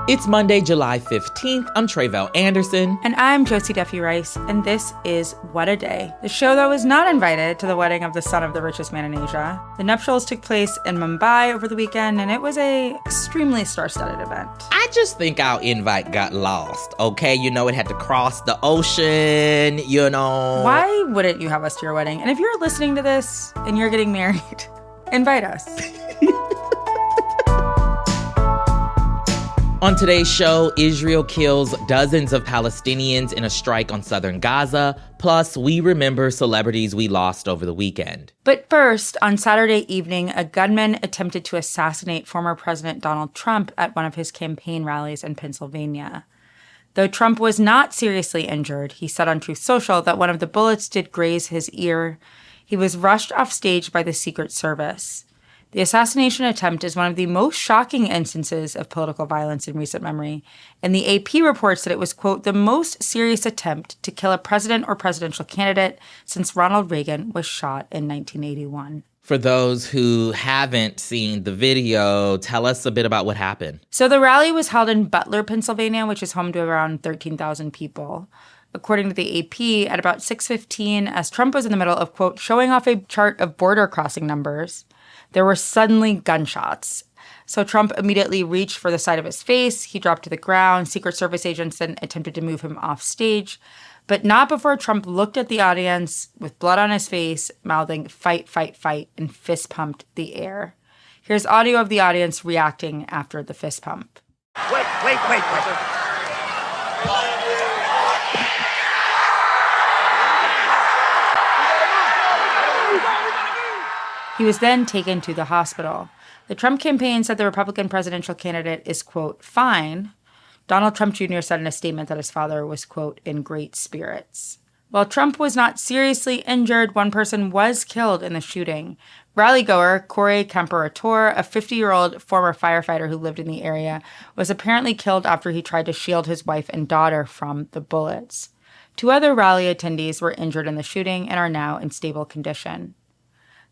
It's Monday, July 15th. I'm Tre'vell Anderson. And I'm Josie Duffy Rice, and this is What a Day, the show that was not invited to the wedding of the son of the richest man in Asia. The nuptials took place in Mumbai over the weekend, and it was a extremely star-studded event. I just think our invite got lost, okay? You know, it had to cross the ocean, you know. Why wouldn't you have us to your wedding? And if you're listening to this and you're getting married, invite us. On today's show, Israel kills dozens of Palestinians in a strike on southern Gaza. Plus, we remember celebrities we lost over the weekend. But first, on Saturday evening, a gunman attempted to assassinate former President Donald Trump at one of his campaign rallies in Pennsylvania. Though Trump was not seriously injured, he said on Truth Social that one of the bullets did graze his ear. He was rushed off stage by the Secret Service. The assassination attempt is one of the most shocking instances of political violence in recent memory, and the AP reports that it was, quote, the most serious attempt to kill a president or presidential candidate since Ronald Reagan was shot in 1981. For those who haven't seen the video, tell us a bit about what happened. So the rally was held in Butler, Pennsylvania, which is home to around 13,000 people. According to the AP, at about 6:15, as Trump was in the middle of, quote, showing off a chart of border crossing numbers, there were suddenly gunshots. So Trump immediately reached for the side of his face. He dropped to the ground. Secret Service agents then attempted to move him off stage, but not before Trump looked at the audience with blood on his face, mouthing, "Fight, fight, fight," and fist pumped the air. Here's audio of the audience reacting after the fist pump. Wait. He was then taken to the hospital. The Trump campaign said the Republican presidential candidate is, quote, fine. Donald Trump Jr. said in a statement that his father was, quote, in great spirits. While Trump was not seriously injured, one person was killed in the shooting. Rally-goer Corey Kemper-Ator, a 50-year-old former firefighter who lived in the area, was apparently killed after he tried to shield his wife and daughter from the bullets. 2 other rally attendees were injured in the shooting and are now in stable condition.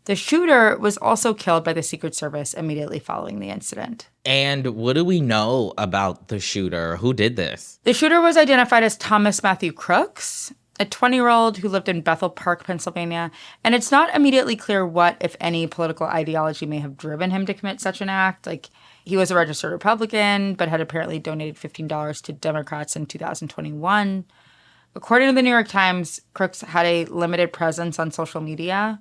The shooter was also killed by the Secret Service immediately following the incident. And what do we know about the shooter? Who did this? The shooter was identified as Thomas Matthew Crooks, a 20-year-old who lived in Bethel Park, Pennsylvania. And it's not immediately clear what, if any, political ideology may have driven him to commit such an act. Like, he was a registered Republican, but had apparently donated $15 to Democrats in 2021. According to the New York Times, Crooks had a limited presence on social media.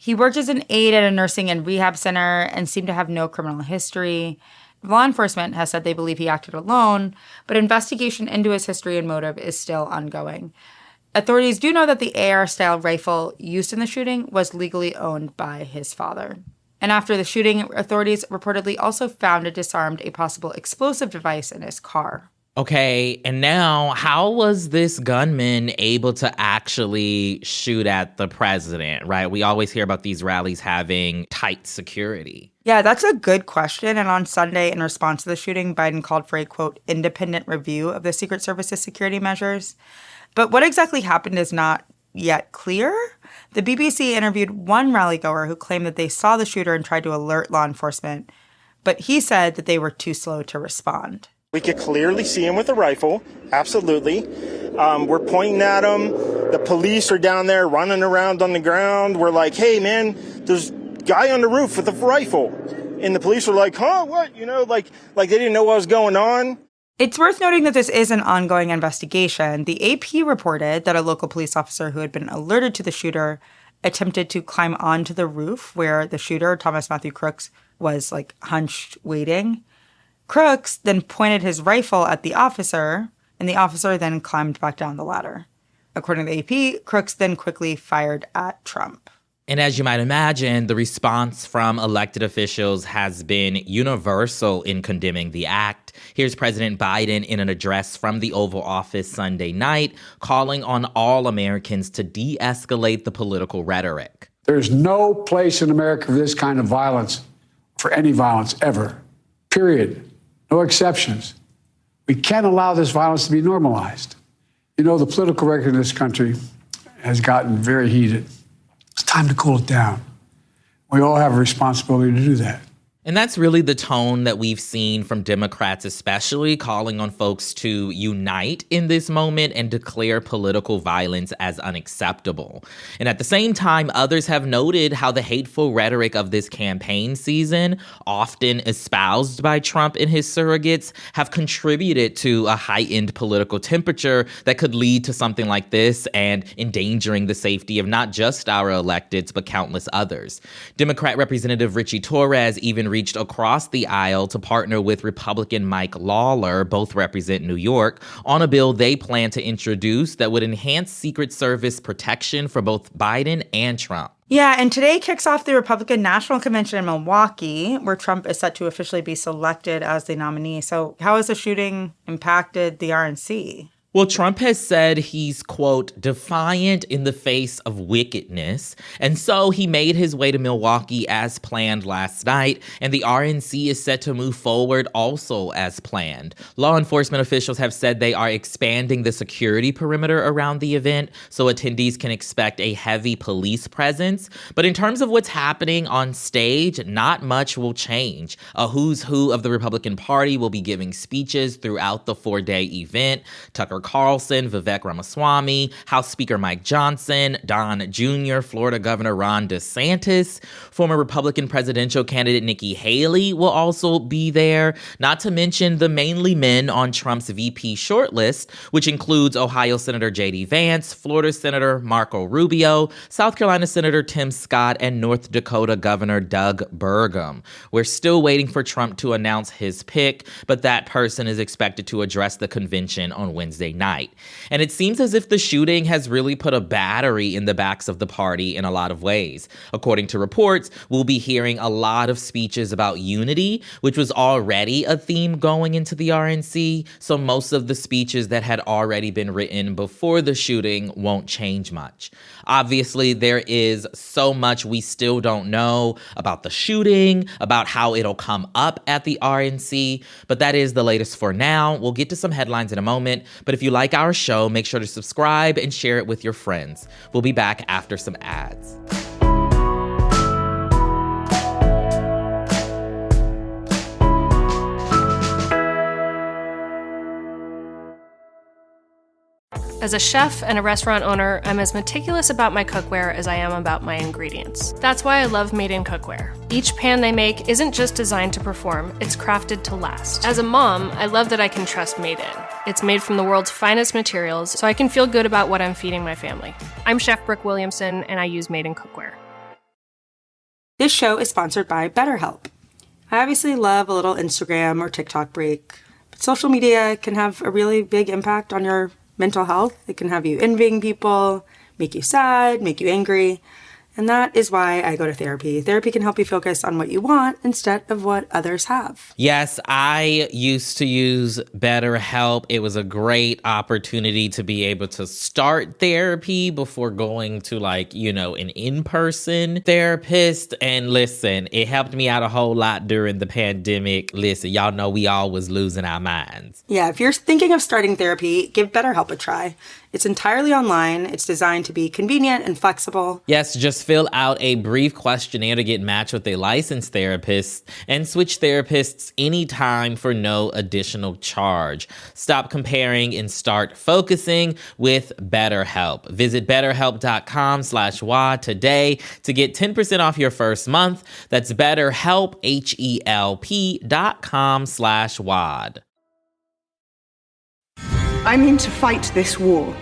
He worked as an aide at a nursing and rehab center and seemed to have no criminal history. Law enforcement has said they believe he acted alone, but investigation into his history and motive is still ongoing. Authorities do know that the AR-style rifle used in the shooting was legally owned by his father. And after the shooting, authorities reportedly also found and disarmed a possible explosive device in his car. Okay, and now how was this gunman able to actually shoot at the president, right? We always hear about these rallies having tight security. Yeah, that's a good question. And on Sunday, in response to the shooting, Biden called for a, quote, independent review of the Secret Service's security measures. But what exactly happened is not yet clear. The BBC interviewed one rally-goer who claimed that they saw the shooter and tried to alert law enforcement, but he said that they were too slow to respond. We could clearly see him with a rifle, absolutely. We're pointing at him. The police are down there running around on the ground. We're like, hey, man, there's a guy on the roof with a rifle. And the police are like, huh, what? You know, like they didn't know what was going on. It's worth noting that this is an ongoing investigation. The AP reported that a local police officer who had been alerted to the shooter attempted to climb onto the roof where the shooter, Thomas Matthew Crooks, was like hunched waiting. Crooks then pointed his rifle at the officer, and the officer then climbed back down the ladder. According to the AP, Crooks then quickly fired at Trump. And as you might imagine, the response from elected officials has been universal in condemning the act. Here's President Biden in an address from the Oval Office Sunday night, calling on all Americans to de-escalate the political rhetoric. There's no place in America for this kind of violence, for any violence ever, period. No exceptions. We can't allow this violence to be normalized. You know, the political record in this country has gotten very heated. It's time to cool it down. We all have a responsibility to do that. And that's really the tone that we've seen from Democrats, especially calling on folks to unite in this moment and declare political violence as unacceptable. And at the same time, others have noted how the hateful rhetoric of this campaign season, often espoused by Trump and his surrogates, have contributed to a heightened political temperature that could lead to something like this and endangering the safety of not just our electeds, but countless others. Democrat Representative Richie Torres even reached across the aisle to partner with Republican Mike Lawler, both represent New York, on a bill they plan to introduce that would enhance Secret Service protection for both Biden and Trump. Yeah, and today kicks off the Republican National Convention in Milwaukee, where Trump is set to officially be selected as the nominee. So how has the shooting impacted the RNC? Well, Trump has said he's, quote, defiant in the face of wickedness. And so he made his way to Milwaukee as planned last night. And the RNC is set to move forward also as planned. Law enforcement officials have said they are expanding the security perimeter around the event so attendees can expect a heavy police presence. But in terms of what's happening on stage, not much will change. A who's who of the Republican Party will be giving speeches throughout the 4-day event. Tucker Carlson, Vivek Ramaswamy, House Speaker Mike Johnson, Don Jr., Florida Governor Ron DeSantis, former Republican presidential candidate Nikki Haley will also be there, not to mention the mainly men on Trump's VP shortlist, which includes Ohio Senator J.D. Vance, Florida Senator Marco Rubio, South Carolina Senator Tim Scott, and North Dakota Governor Doug Burgum. We're still waiting for Trump to announce his pick, but that person is expected to address the convention on Wednesday night. And it seems as if the shooting has really put a battery in the backs of the party in a lot of ways. According to reports, we'll be hearing a lot of speeches about unity, which was already a theme going into the RNC. So most of the speeches that had already been written before the shooting won't change much. Obviously, there is so much we still don't know about the shooting, about how it'll come up at the RNC, but that is the latest for now. We'll get to some headlines in a moment, but if you like our show, make sure to subscribe and share it with your friends. We'll be back after some ads. As a chef and a restaurant owner, I'm as meticulous about my cookware as I am about my ingredients. That's why I love Made in Cookware. Each pan they make isn't just designed to perform, it's crafted to last. As a mom, I love that I can trust Made In. It's made from the world's finest materials, so I can feel good about what I'm feeding my family. I'm Chef Brooke Williamson, and I use Made in Cookware. This show is sponsored by BetterHelp. I obviously love a little Instagram or TikTok break, but social media can have a really big impact on your mental health. It can have you envying people, make you sad, make you angry. And that is why I go to therapy. Therapy can help you focus on what you want instead of what others have. Yes, I used to use BetterHelp. It was a great opportunity to be able to start therapy before going to an in-person therapist. And listen, it helped me out a whole lot during the pandemic. Listen, y'all know we all was losing our minds. Yeah, if you're thinking of starting therapy, give BetterHelp a try. It's entirely online. It's designed to be convenient and flexible. Yes, just fill out a brief questionnaire to get matched with a licensed therapist and switch therapists anytime for no additional charge. Stop comparing and start focusing with BetterHelp. Visit BetterHelp.com/WAD today to get 10% off your first month. That's BetterHelp, HELP.com/WAD. I mean to fight this war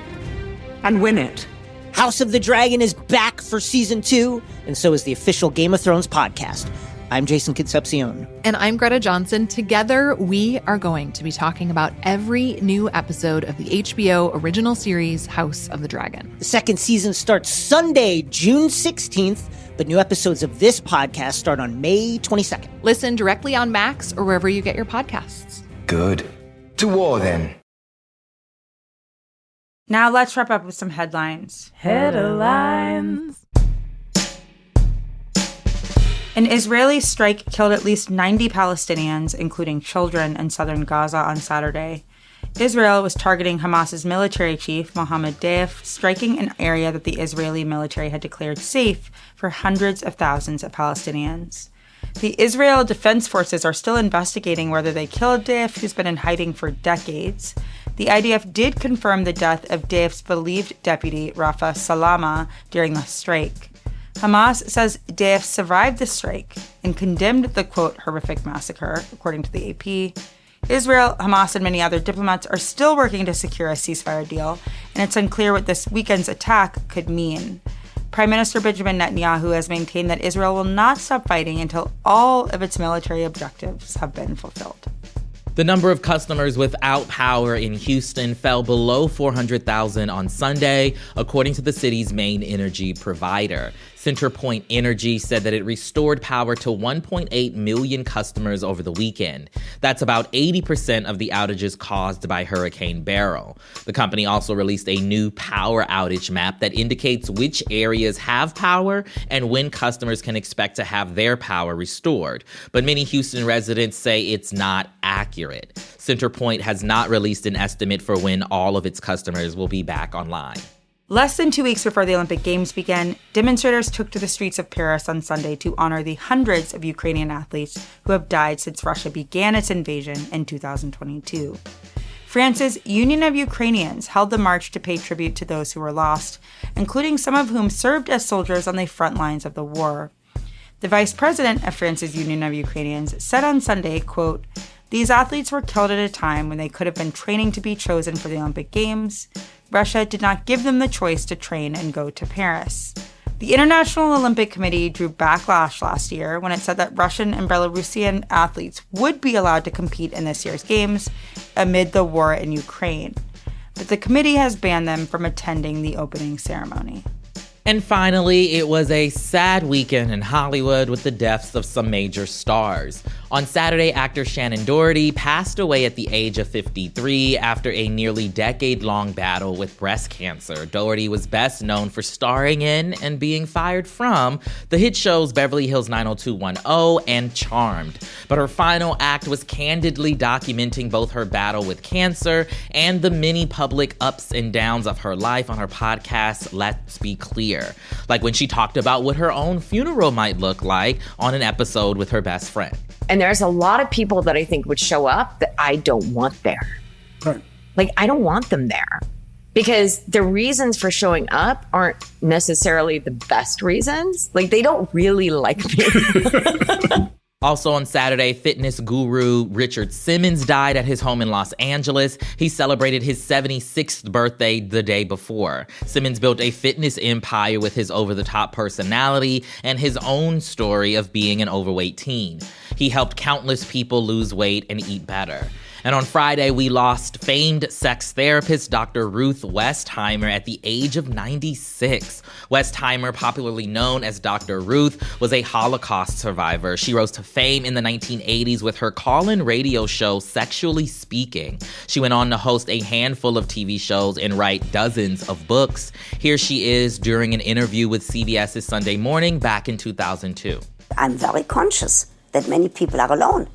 and win it. House of the Dragon is back for season 2, and so is the official Game of Thrones podcast. I'm Jason Concepcion. And I'm Greta Johnson. Together, we are going to be talking about every new episode of the HBO original series, House of the Dragon. The second season starts Sunday, June 16th, but new episodes of this podcast start on May 22nd. Listen directly on Max or wherever you get your podcasts. Good. To war, then. Now let's wrap up with some headlines. Headlines. An Israeli strike killed at least 90 Palestinians, including children, in southern Gaza on Saturday. Israel was targeting Hamas's military chief, Mohammed Deif, striking an area that the Israeli military had declared safe for hundreds of thousands of Palestinians. The Israel Defense Forces are still investigating whether they killed Deif, who's been in hiding for decades. The IDF did confirm the death of Deif's believed deputy, Rafa Salama, during the strike. Hamas says Deif survived the strike and condemned the, quote, horrific massacre, according to the AP. Israel, Hamas, and many other diplomats are still working to secure a ceasefire deal, and it's unclear what this weekend's attack could mean. Prime Minister Benjamin Netanyahu has maintained that Israel will not stop fighting until all of its military objectives have been fulfilled. The number of customers without power in Houston fell below 400,000 on Sunday, according to the city's main energy provider. CenterPoint Energy said that it restored power to 1.8 million customers over the weekend. That's about 80% of the outages caused by Hurricane Beryl. The company also released a new power outage map that indicates which areas have power and when customers can expect to have their power restored. But many Houston residents say it's not accurate. CenterPoint has not released an estimate for when all of its customers will be back online. Less than 2 weeks before the Olympic Games began, demonstrators took to the streets of Paris on Sunday to honor the hundreds of Ukrainian athletes who have died since Russia began its invasion in 2022. France's Union of Ukrainians held the march to pay tribute to those who were lost, including some of whom served as soldiers on the front lines of the war. The vice president of France's Union of Ukrainians said on Sunday, quote, "These athletes were killed at a time when they could have been training to be chosen for the Olympic Games. Russia did not give them the choice to train and go to Paris." The International Olympic Committee drew backlash last year when it said that Russian and Belarusian athletes would be allowed to compete in this year's Games amid the war in Ukraine. But the committee has banned them from attending the opening ceremony. And finally, it was a sad weekend in Hollywood with the deaths of some major stars. On Saturday, actor Shannen Doherty passed away at the age of 53 after a nearly decade-long battle with breast cancer. Doherty was best known for starring in and being fired from the hit shows Beverly Hills 90210 and Charmed. But her final act was candidly documenting both her battle with cancer and the many public ups and downs of her life on her podcast, Let's Be Clear. Like when she talked about what her own funeral might look like on an episode with her best friend. And there's a lot of people that I think would show up that I don't want there. Right. Like, I don't want them there because the reasons for showing up aren't necessarily the best reasons. Like, they don't really like me. Also on Saturday, fitness guru Richard Simmons died at his home in Los Angeles. He celebrated his 76th birthday the day before. Simmons built a fitness empire with his over-the-top personality and his own story of being an overweight teen. He helped countless people lose weight and eat better. And on Friday, we lost famed sex therapist Dr. Ruth Westheimer at the age of 96. Westheimer, popularly known as Dr. Ruth, was a Holocaust survivor. She rose to fame in the 1980s with her call-in radio show, Sexually Speaking. She went on to host a handful of TV shows and write dozens of books. Here she is during an interview with CBS's Sunday Morning back in 2002. I'm very conscious that many people are alone.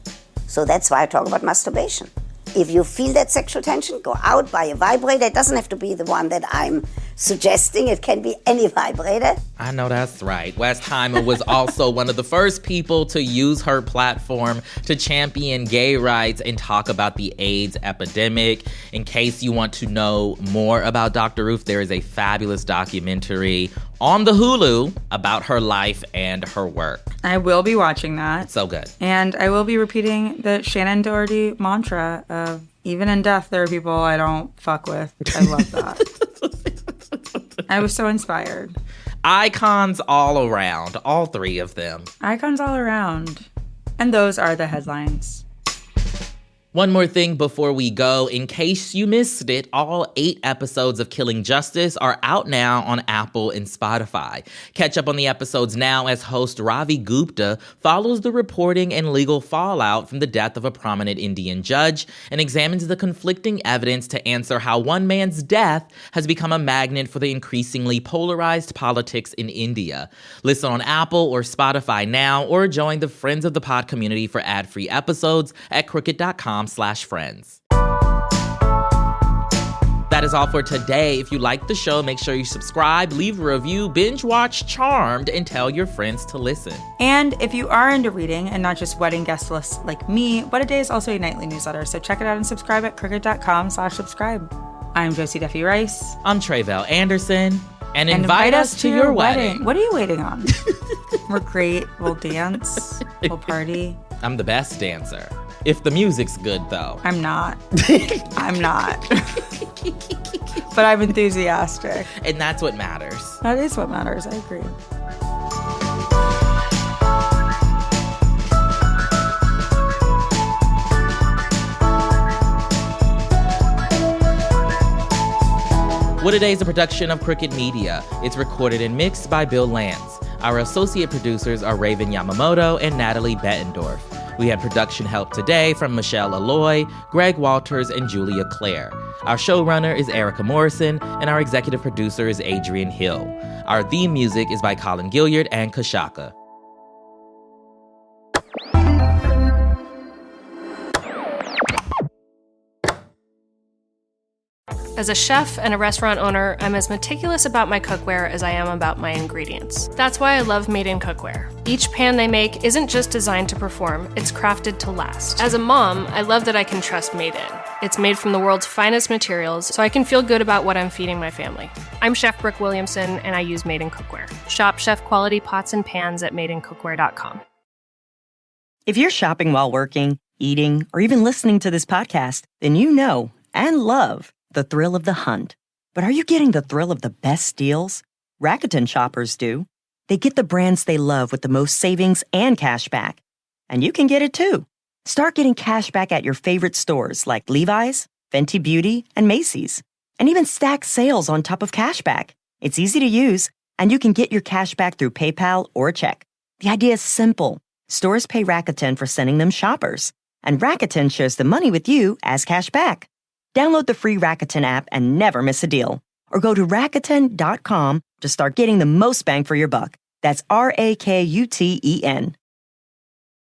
So that's why I talk about masturbation. If you feel that sexual tension, go out, buy a vibrator. It doesn't have to be the one that I'm suggesting. It can be any vibrator. I know that's right. Westheimer was also one of the first people to use her platform to champion gay rights and talk about the AIDS epidemic. In case you want to know more about Dr. Ruth, there is a fabulous documentary on the Hulu about her life and her work. I will be watching that. So good. And I will be repeating the Shannen Doherty mantra of, even in death, there are people I don't fuck with. I love that. I was so inspired. Icons all around, all three of them. Icons all around. And those are the headlines. One more thing before we go. In case you missed it, all 8 episodes of Killing Justice are out now on Apple and Spotify. Catch up on the episodes now as host Ravi Gupta follows the reporting and legal fallout from the death of a prominent Indian judge and examines the conflicting evidence to answer how one man's death has become a magnet for the increasingly polarized politics in India. Listen on Apple or Spotify now, or join the Friends of the Pod community for ad-free episodes at crooked.com/friends. That is all for today. If you like the show, make sure you subscribe, leave a review, binge watch Charmed, and tell your friends to listen. And if you are into reading and not just wedding guest lists like me, What a Day is also a nightly newsletter, so check it out and subscribe at crooked.com/subscribe. I'm Josie Duffy Rice. I'm Tre'vell Anderson. And invite us to your wedding. What are you waiting on? We're great. We'll dance. We'll party. I'm the best dancer. If the music's good, though. I'm not. I'm not. But I'm enthusiastic. And that's what matters. That is what matters. I agree. What a Day is a production of Crooked Media. It's recorded and mixed by Bill Lance. Our associate producers are Raven Yamamoto and Natalie Bettendorf. We had production help today from Michelle Alloy, Greg Walters, and Julia Clare. Our showrunner is Erica Morrison, and our executive producer is Adrian Hill. Our theme music is by Colin Gilliard and Kashaka. As a chef and a restaurant owner, I'm as meticulous about my cookware as I am about my ingredients. That's why I love Made in Cookware. Each pan they make isn't just designed to perform, it's crafted to last. As a mom, I love that I can trust Made in. It's made from the world's finest materials, so I can feel good about what I'm feeding my family. I'm Chef Brooke Williamson, and I use Made in Cookware. Shop chef-quality pots and pans at madeincookware.com. If you're shopping while working, eating, or even listening to this podcast, then you know and love the thrill of the hunt. But are you getting the thrill of the best deals? Rakuten shoppers do. They get the brands they love with the most savings and cash back. And you can get it too. Start getting cash back at your favorite stores like Levi's, Fenty Beauty, and Macy's. And even stack sales on top of cash back. It's easy to use, and you can get your cash back through PayPal or check. The idea is simple. Stores pay Rakuten for sending them shoppers, and Rakuten shares the money with you as cash back. Download the free Rakuten app and never miss a deal. Or go to Rakuten.com to start getting the most bang for your buck. That's RAKUTEN.